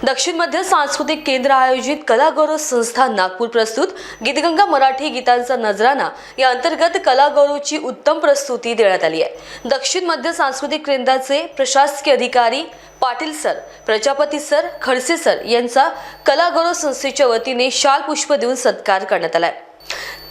दक्षिण मध्य सांस्कृतिक केंद्र आयोजित कलागौरव संस्था नागपूर प्रस्तुत गीतगंगा मराठी गीतांचा नजराना या अंतर्गत कलागौरवची उत्तम प्रस्तुती देण्यात आली आहे। दक्षिण मध्य सांस्कृतिक केंद्राचे प्रशासकीय अधिकारी Patil sir, Prajapati sir, Khadse sir यांचा कलागौरव संस्थेच्या वतीने शाल पुष्प देऊन सत्कार करण्यात आला।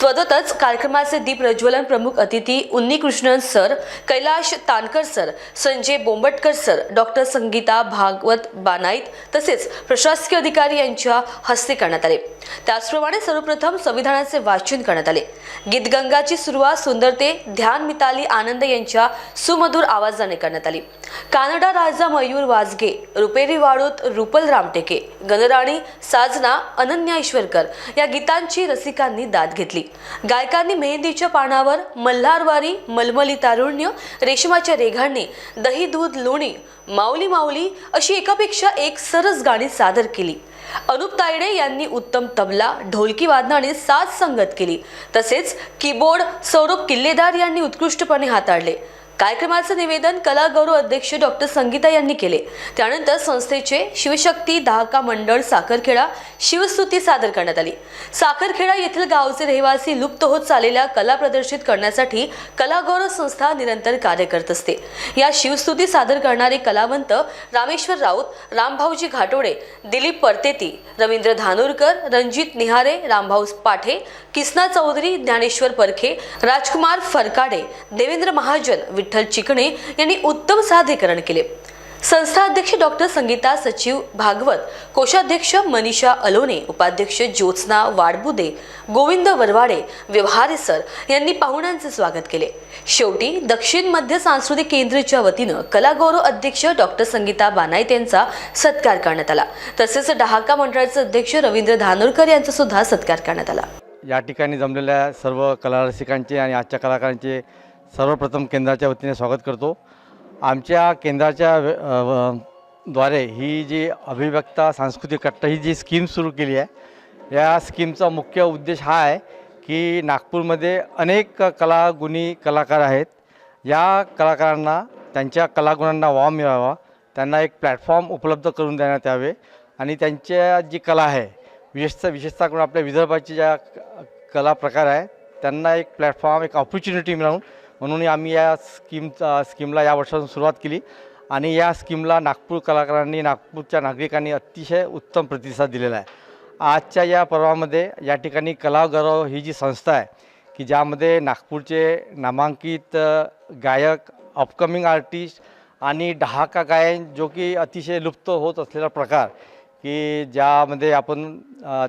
त्वरितच कार्यक्रमाचे दीप प्रज्वलन प्रमुख अतिथी Unnikrishnan sir, Kailash Tankar sir, Sanjay Bombatkar sir, doctor Sangeeta Bhagwat Banait तसेच प्रशासकीय अधिकारी यांच्या हस्ते करण्यात आले। त्याचप्रमाणे सर्वप्रथम संविधानाचे वाचन करण्यात आले। गीतगंगाची सुरुवात सुंदरते ध्यान मिताली आनंद यांच्या सुमधुर आवाजाने करण्यात आली। कानडा राजा मयूर वाजगे, रुपेरी वाळूत रुपल रामटेके, गणराणी साजना अनन्या ईश्वरकर या गीतांची रसिकांनी दाद घेतली। गायकांनी मेहंदीच्या पानावर मल्हारवारी, मलमली तारुण्य, रेशमाच्या रेघांनी, दही दूध लोणी, माऊली माऊली अशी एकापेक्षा एक सरस गाणी सादर केली। अनुप तायडे यांनी उत्तम तबला, ढोलकी वादनाने साथ संगत केली। तसेच कीबोर्ड सौरभ किल्लेदार यांनी उत्कृष्टपणे हाताळले। कार्यक्रमाचे निवेदन कलागौरव अध्यक्ष डॉक्टर संगीता यांनी केले। त्यानंतर संस्थेचे शिवशक्ती दहाका मंडळ साखरखेडा शिवस्तुती सादर करण्यात आली। साखरखेडा येथील गावचे रहिवासी लुप्त होत चाललेल्या कला प्रदर्शित करण्यासाठी कलागौरव संस्था निरंतर कार्य करत असते। या शिवस्तुती सादर करणारे कलावंत रामेश्वर राऊत, रामभाऊजी घाटोडे, दिलीप परतेती, रवींद्र धानोरकर, रणजित निहारे, रामभाऊ पाठे, किसना चौधरी, ज्ञानेश्वर परखे, राजकुमार फरकाडे, देवेंद्र महाजन, विठ्ठल चिकणे यांनी उत्तम सादरीकरण केले। संस्था अध्यक्ष डॉक्टर संगीता, सचिव भागवत, कोषाध्यक्ष मनीषा अलोने, उपाध्यक्ष ज्योत्स्ना वाडबुदे, गोविंद वरवाडे, व्यवहारे सर यांनी पाहुण्यांचे स्वागत केले। शेवटी दक्षिण मध्य सांस्कृतिक केंद्राच्या वतीनं कलागौरव अध्यक्ष डॉक्टर संगीता बानाईत यांचा सत्कार करण्यात आला। तसेच डहाका मंडळाचे अध्यक्ष रवींद्र धानोरकर यांचा सुद्धा सत्कार करण्यात आला। या ठिकाणी जमलेल्या सर्व कलारसिकांचे आणि आजच्या कलाकारांचे सर्वप्रथम केंद्राच्या वतीने स्वागत करतो। आमच्या केंद्राच्या द्वारे ही जी अभिव्यक्ता सांस्कृतिक कट्टा ही जी स्कीम सुरू केली आहे, या स्कीमचा मुख्य उद्देश हा आहे की नागपूरमध्ये अनेक कलागुणी कलाकार आहेत। या कलाकारांना त्यांच्या कलागुणांना वाव मिळावा, त्यांना एक प्लॅटफॉर्म उपलब्ध करून देण्यात यावे आणि त्यांच्या जी कला आहे विशेषतः करून आपल्या विदर्भाची ज्या कला प्रकार आहे त्यांना एक प्लॅटफॉर्म, एक ऑपॉर्च्युनिटी मिळवून म्हणून आम्ही या स्कीमला या वर्षापासून सुरुवात केली आणि या स्कीमला नागपूर कलाकारांनी, नागपूरच्या नागरिकांनी अतिशय उत्तम प्रतिसाद दिलेला आहे। आजच्या या पर्वामध्ये या ठिकाणी कलागौरव ही जी संस्था आहे की ज्यामध्ये नागपूरचे नामांकित गायक, अपकमिंग आर्टिस्ट आणि डहाका गायन जो की अतिशय लुप्त होत असलेला प्रकार की ज्यामध्ये आपण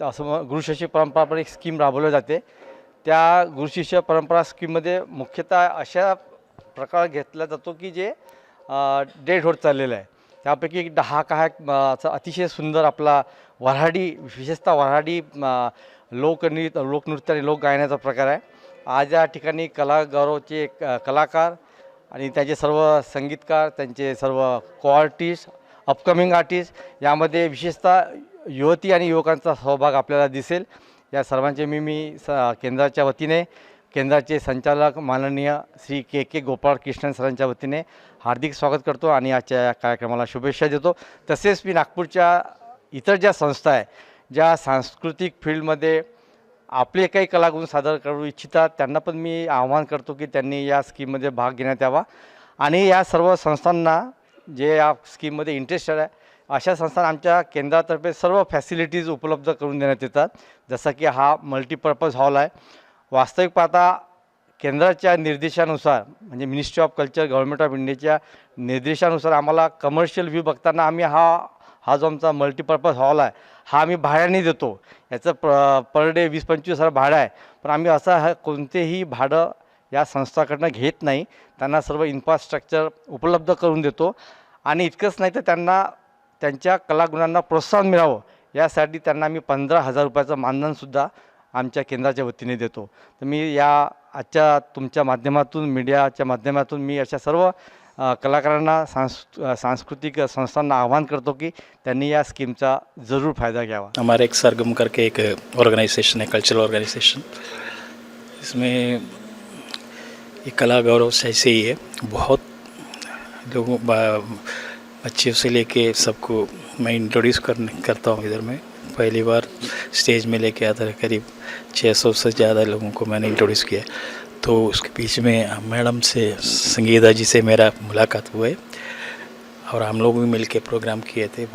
असं गुरुशिष्य परंपरा पण एक स्कीम राबवली जाते, त्या गुरुशिष्य परंपरा स्कीममध्ये मुख्यतः अशा प्रकार घेतला जातो की जे डेड होत चाललेलं आहे। त्यापैकी डहाका हा अतिशय सुंदर आपला वऱ्हाडी, विशेषतः वऱ्हाडी लोकनृत्य आणि लोकगायनाचा प्रकार आहे। आज या ठिकाणी कलागौरवचे कलाकार आणि त्यांचे सर्व संगीतकार, त्यांचे सर्व को-आर्टिस्ट, अपकमिंग आर्टिस्ट यामध्ये विशेषतः युवती आणि युवकांचा सहभाग आपल्याला दिसेल। या सर्वांचे मी केंद्राच्या वतीने, केंद्राचे संचालक माननीय श्री के गोपाळ कृष्णन सरांच्या वतीने हार्दिक स्वागत करतो आणि आजच्या या कार्यक्रमाला शुभेच्छा देतो। तसेच मी नागपूरच्या इतर ज्या संस्था आहे ज्या सांस्कृतिक फील्डमध्ये आपले काही कलागुण सादर करू इच्छितात त्यांना पण मी आवाहन करतो की त्यांनी या स्कीममध्ये भाग घेण्यात यावा आणि या सर्व संस्थांना जे या स्कीममध्ये इंटरेस्टेड आहे अशा संस्थांना आमच्या केंद्रातर्फे सर्व फॅसिलिटीज उपलब्ध करून देण्यात येतात। जसं की हा मल्टीपर्पज हॉल आहे। वास्तविक पाहता केंद्राच्या निर्देशानुसार म्हणजे ministry of culture, government of इंडियाच्या निर्देशानुसार आम्हाला कमर्शियल व्ह्यू बघताना आम्ही हा जो आमचा मल्टीपर्पज हॉल आहे हा आम्ही भाड्याने देतो। याचं पर डे 20-25 हजार भाडं आहे, पण आम्ही असं कोणतेही भाडं या संस्थाकडनं घेत नाही। त्यांना सर्व इन्फ्रास्ट्रक्चर उपलब्ध करून देतो आणि इतकंच नाही तर त्यांना त्यांच्या कलागुणांना प्रोत्साहन मिळावं यासाठी त्यांना आम्ही 15,000 रुपयाचं मानधनसुद्धा आमच्या केंद्राच्या वतीने देतो। तर मी या आजच्या तुमच्या माध्यमातून, मीडियाच्या माध्यमातून मी अशा सर्व कलाकारांना, सांस्कृतिक संस्थांना आह्वान करतो कि त्यांनी या स्कीमचा ज़रूर फ़ायदा घ्यावा। हमारे एक सरगम करके एक ऑर्गेनाइजेशन है, कल्चरल ऑर्गेनाइजेशन, इसमें ये कला गौरव से ऐसे ही है। बहुत लोगों बच्चे से लेके सबको मैं इंट्रोड्यूस करता हूँ इधर में। पहली बार स्टेज में लेके आता है, करीब 600 से ज़्यादा लोगों को मैंने इंट्रोड्यूस किया। तो उसके बीच में मैडम से, संगीता जी से मेरा मुलाकात हुआ है और हम लोग भी मिल के प्रोग्राम किए थे।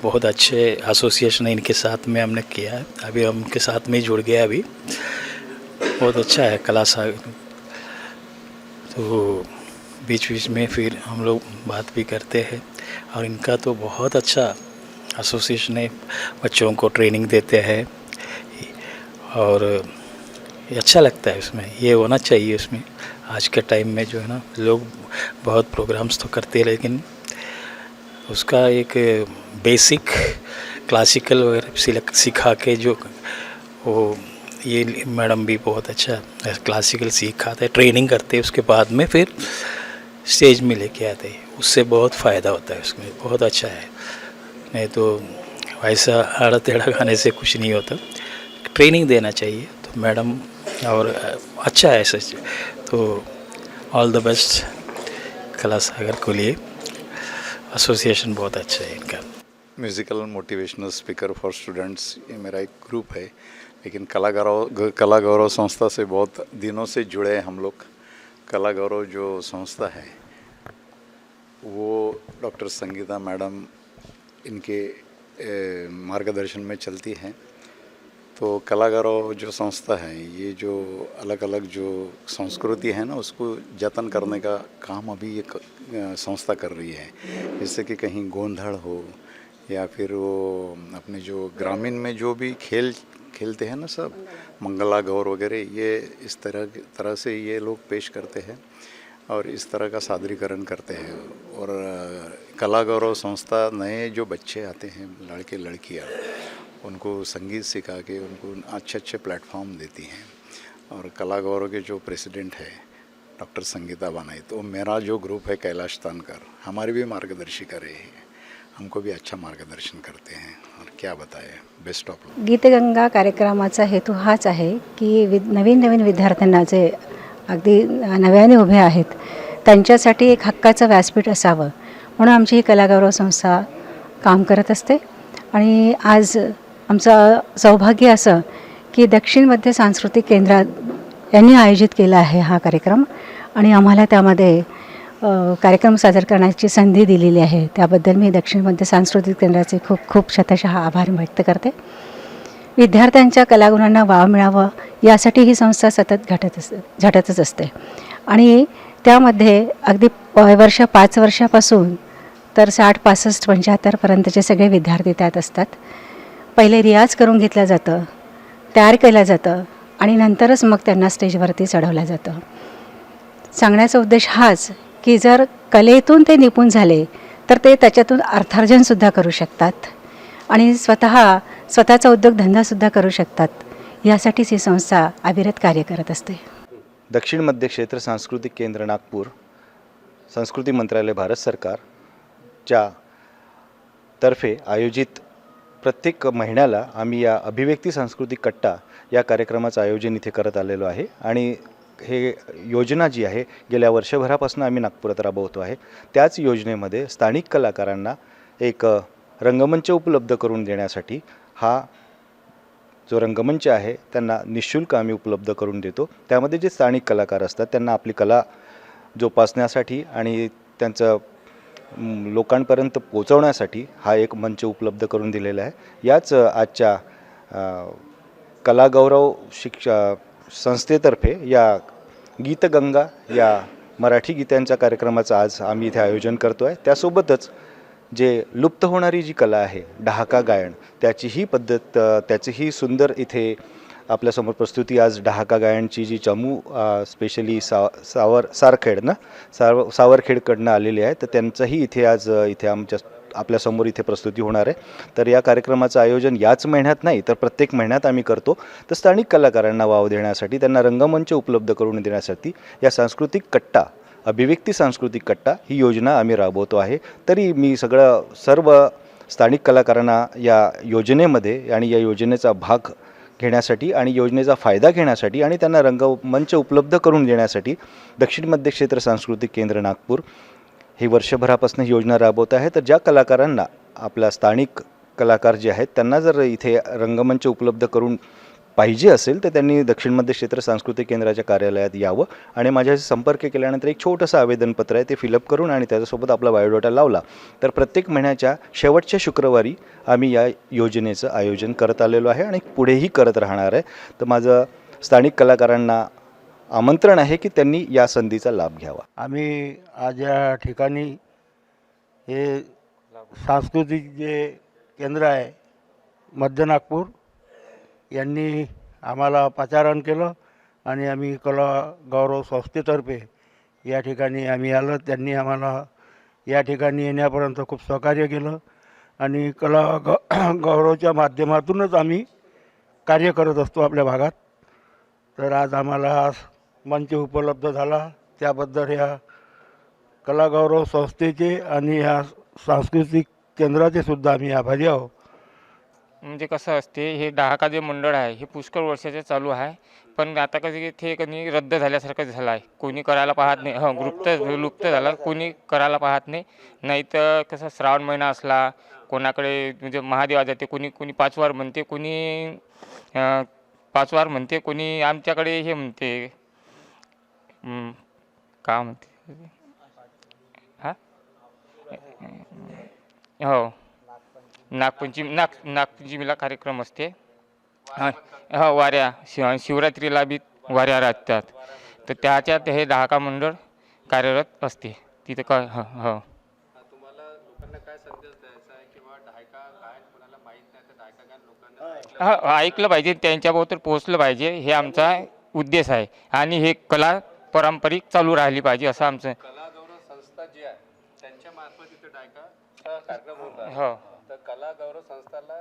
बहुत अच्छे एसोसिएशन है इनके साथ में हमने किया है। अभी हम उनके साथ में जुड़ गया अभी। बहुत अच्छा है कला सागर। तो बीच बीच में फिर हम लोग बात भी करते हैं और इनका तो बहुत अच्छा एसोसिएशन है, बच्चों को ट्रेनिंग देते हैं और ये अच्छा लगता है। उसमें ये होना चाहिए। उसमें आज के टाइम में जो है ना, लोग बहुत प्रोग्राम्स तो करते हैं लेकिन उसका एक बेसिक क्लासिकल वगैरह सिखा के जो वो, ये मैडम भी बहुत अच्छा क्लासिकल सिखाते हैं, ट्रेनिंग करते हैं, उसके बाद में फिर स्टेज में लेके आते हैं। उससे बहुत फ़ायदा होता है उसमें, बहुत अच्छा है। नहीं तो वैसा आड़ा टेढ़ा गाने से कुछ नहीं होता। ट्रेनिंग देना चाहिए तो मैडम, और अच्छा है सच। तो ऑल द बेस्ट कला सागर को लिए। एसोसिएशन बहुत अच्छा है इनका। Musical motivational speaker for students, ये मेरा एक ग्रुप है। लेकिन कला गौरव संस्था से बहुत दिनों से जुड़े हैं हम लोग। कला गौरव जो संस्था है वो डॉक्टर संगीता मैडम इनके मार्गदर्शन में चलती है। तो कला गौरव जो संस्था है, ये जो अलग अलग जो संस्कृति है ना, उसको जतन करने का काम अभी ये संस्था कर रही है। जैसे कि कहीं गोंधड़ हो या फिर वो अपने जो ग्रामीण में जो भी खेलते हैं ना सब, मंगला गौर वगैरह, ये इस तरह से ये लोग पेश करते हैं और इस तरह का सादरीकरण करते हैं। और कला गौरव संस्था नए जो बच्चे आते हैं, लड़के लड़कियां, उनको संगीत सिखा के उनको अच्छे प्लेटफॉर्म देती हैं। और कला गौरव के जो प्रेसिडेंट है डॉक्टर संगीता बनाई, तो मेरा जो ग्रुप है कैलाश तानकर, हमारी भी मार्गदर्शिका रही है, हमको भी अच्छा मार्गदर्शन करते हैं। और क्या बताएं, बेस्ट ऑफ लक। गीतगंगा कार्यक्रमाचा हेतू हाच आहे की नवीन विद्यार्थ्यांना जे अगदी नव्याने उभे आहेत त्यांच्यासाठी एक हक्काचं व्यासपीठ असावं म्हणून आमची ही कलागौरव संस्था काम करत असते। आणि आज आमचं सौभाग्य असं की दक्षिण मध्य सांस्कृतिक केंद्रात यांनी आयोजित केला आहे हा कार्यक्रम आणि आम्हाला त्यामध्ये कार्यक्रम सादर करण्याची संधी दिलेली आहे। त्याबद्दल मी दक्षिण मध्य सांस्कृतिक केंद्राचे खूप शतशः आभार व्यक्त करते। विद्यार्थ्यांच्या कलागुणांना वाव मिळावं यासाठी ही संस्था सतत झटतच असते आणि त्यामध्ये अगदी वर्ष 5 वर्षापासून तर 60, 65, 75 पर्यंतचे सगळे विद्यार्थी त्यात असतात। पहिले रियाज करून घेतलं जातं, तयार केलं जातं आणि नंतरच मग त्यांना स्टेजवरती चढवलं जातं। सांगण्याचा उद्देश हाच की जर कलेतून ते निपुण झाले तर ते त्याच्यातून अर्थार्जनसुद्धा करू शकतात आणि स्वतःचा उद्योगधंदासुद्धा करू शकतात। यासाठीच ही संस्था अविरत कार्य करत असते। दक्षिण मध्य क्षेत्र सांस्कृतिक केंद्र नागपूर, संस्कृती मंत्रालय भारत सरकारच्या तर्फे आयोजित प्रत्येक महिन्याला आम्ही या अभिव्यक्ती सांस्कृतिक कट्टा या कार्यक्रमाचं आयोजन इथे करत आलेलो आहे आणि हे योजना जी आहे गेल्या वर्षभरापासून आम्ही नागपुरात राबवतो आहे। त्याच योजनेमध्ये स्थानिक कलाकारांना एक रंगमंच उपलब्ध करून देण्यासाठी हा जो रंगमंच आहे त्यांना निःशुल्क आम्ही उपलब्ध करून देतो। त्यामध्ये जे स्थानिक कलाकार असतात त्यांना आपली कला जोपासण्यासाठी आणि त्यांचं लोकांपर्यंत पोहोचवण्यासाठी हा एक मंच उपलब्ध करून दिलेला आहे। याच आजच्या कलागौरव संस्थेतर्फे या गीतगंगा या मराठी गीतांच्या कार्यक्रमाचं आज आम्ही इथे आयोजन करतो आहे। त्यासोबतच जे लुप्त होणारी जी कला आहे डहाका गायन, त्याचीही पद्धत, त्याचीही सुंदर इथे आपल्यासमोर प्रस्तुती आज डहाका गायनची जी चमू स्पेशली सावरखेडकडनं आलेली आहे, तर त्यांचंही इथे आज आपल्यासमोर इथे प्रस्तुती होणार आहे। तर या कार्यक्रमाचं आयोजन याच महिन्यात नाही तर प्रत्येक महिन्यात आम्ही करतो। तर स्थानिक कलाकारांना वाव देण्यासाठी, त्यांना रंगमंच उपलब्ध करून देण्यासाठी या सांस्कृतिक कट्टा, अभिव्यक्ती सांस्कृतिक कट्टा ही योजना आम्ही राबवतो आहे। तरी मी सर्व स्थानिक कलाकारांना या योजनेमध्ये आणि या योजनेचा भाग घेण्यासाठी आणि योजनेचा फायदा घेण्यासाठी आणि त्यांना रंगमंच उपलब्ध करून देण्यासाठी दक्षिण मध्य क्षेत्र सांस्कृतिक केंद्र नागपूर ही वर्षभरापासून ही योजना राबवत आहे. तर ज्या कलाकारांना आपल्या स्थानिक कलाकार जे आहेत त्यांना जर इथे रंगमंच उपलब्ध करून पाहिजे असेल तर त्यांनी दक्षिण मध्य क्षेत्र सांस्कृतिक केंद्राच्या कार्यालयात यावं आणि माझ्याशी संपर्क केल्यानंतर एक छोटंसं आवेदनपत्र आहे ते फिलअप करून आणि त्याच्यासोबत आपला बायोडाटा लावला तर प्रत्येक महिन्याच्या शेवटच्या शुक्रवारी आम्ही या योजनेचं आयोजन करत आलेलो आहे आणि पुढेही करत राहणार आहे. तर माझं स्थानिक कलाकारांना आमंत्रण आहे की त्यांनी या संधीचा लाभ घ्यावा. आम्ही आज या ठिकाणी हे सांस्कृतिक जे केंद्र आहे मध्य नागपूर यांनी आम्हाला पाचारण केलं आणि आम्ही कला गौरव संस्थेतर्फे या ठिकाणी आम्ही आलो. त्यांनी आम्हाला या ठिकाणी येण्यापर्यंत खूप सहकार्य केलं आणि कला गौरवच्या माध्यमातूनच आम्ही कार्य करत असतो आपल्या भागात. तर आज आम्हाला मंच उपलब्ध झाला त्याबद्दल या कला गौरव संस्थेचे आणि या सांस्कृतिक केंद्राचे सुद्धा आम्ही आभारी आहोत. म्हणजे कसं असते हे डहाका जे मंडळ आहे हे पुष्कळ वर्षाचे चालू आहे पण आता कधी ते कधी रद्द झाल्यासारखं झालं आहे. कोणी करायला पाहत नाही. लुप्त झाला कोणी करायला पाहत नाही. नाही तर कसं श्रावण महिना असला कोणाकडे म्हणजे महादेवा जाते कोणी कोणी 5 वार म्हणते कोणी 5 वार म्हणते कोणी आमच्याकडे हे म्हणते का म्हणते हां हो नागपंचमीला कार्यक्रम असते. हो वाऱ्या शिवरात्रीला बी वाऱ्या राहतात. तर त्याच्यात हे डहाका मंडळ कार्यरत असते तिथं काय हो ऐकलं पाहिजे त्यांच्याबरोबर पोहोचलं पाहिजे हे आमचा उद्देश आहे आणि हे कला पारंपरिक चालू राहिली पाहिजे असं आमचं. संस्था जी आहे त्यांच्या मार्फत इथे डायका कार्यक्रम होता. हो तर कला गौरव संस्थाला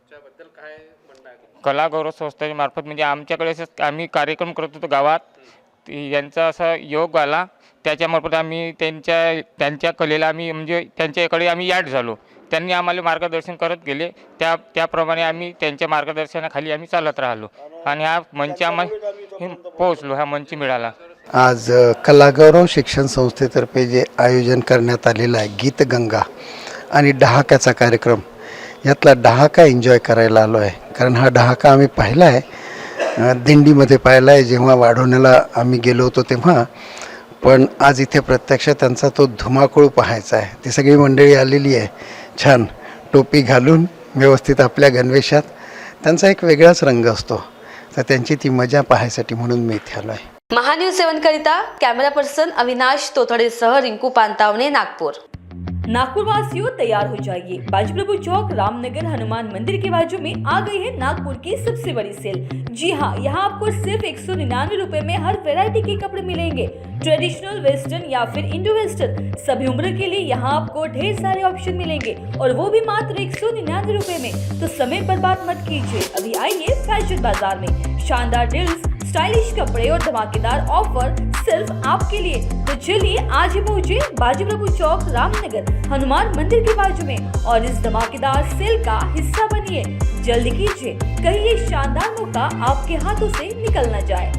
त्याबद्दल काय म्हणणं आहे? कला गौरव संस्थेच्या मार्फत म्हणजे आमच्याकडे असं आम्ही कार्यक्रम करत होतो गावात यांचा असा योग आला त्याच्यामार्फत आम्ही त्यांच्या कलेला आम्ही म्हणजे त्यांच्याकडे आम्ही ॲड झालो. त्यांनी आम्हाला मार्गदर्शन करत गेले त्याप्रमाणे आम्ही त्यांच्या मार्गदर्शनाखाली आम्ही चालत राहिलो आणि हा मंच आम्हाला पोहोचलो. हा मंच मिळाला. आज कलागौरव शिक्षण संस्थेतर्फे जे आयोजन करण्यात आलेलं आहे गीतगंगा आणि डहाक्याचा कार्यक्रम यातला डहाका एन्जॉय करायला आलो आहे. कारण हा डहाका आम्ही पाहिला आहे दिंडीमध्ये पाहिला आहे जेव्हा वाढवण्याला आम्ही गेलो होतो तेव्हा. पण आज इथे प्रत्यक्ष त्यांचा तो धुमाकूळ पाहायचा आहे. ती सगळी मंडळी आलेली आहे छान टोपी घालून व्यवस्थित आपल्या गणवेशात. त्यांचा एक वेगळाच रंग असतो. तर त्यांची ती मजा पाहायसाठी म्हणून मी इथे आलो आहे. महान्यूज 7 करिता कैमरा पर्सन अविनाश तोथड़े सह रिंकू पांतावने नागपुर। नागपुर वासियों तैयार हो जाइए, बाजी प्रभु चौक रामनगर हनुमान मंदिर के बाजू में आ गई है नागपुर की सबसे बड़ी सेल। जी हाँ, यहाँ आपको सिर्फ 199 रुपए में हर वैरायटी के कपड़े मिलेंगे। ट्रेडिशनल, वेस्टर्न या फिर इंडो वेस्टर्न, सभी उम्र के लिए यहाँ आपको ढेर सारे ऑप्शन मिलेंगे और वो भी मात्र 199 रुपए में। तो समय बर्बाद मत कीजिए, अभी आइए फैशन बाजार में। शानदार डील्स, स्टाइलिश कपड़े और धमाकेदार ऑफर सिर्फ आपके लिए। तो चलिए आज ही पहुँचे बाजी प्रभु चौक रामनगर हनुमान मंदिर के बाजू में और इस धमाकेदार सेल का हिस्सा बनिए। जल्दी कीजिए, कहीं ये शानदार मौका आपके हाथों से निकल न जाए।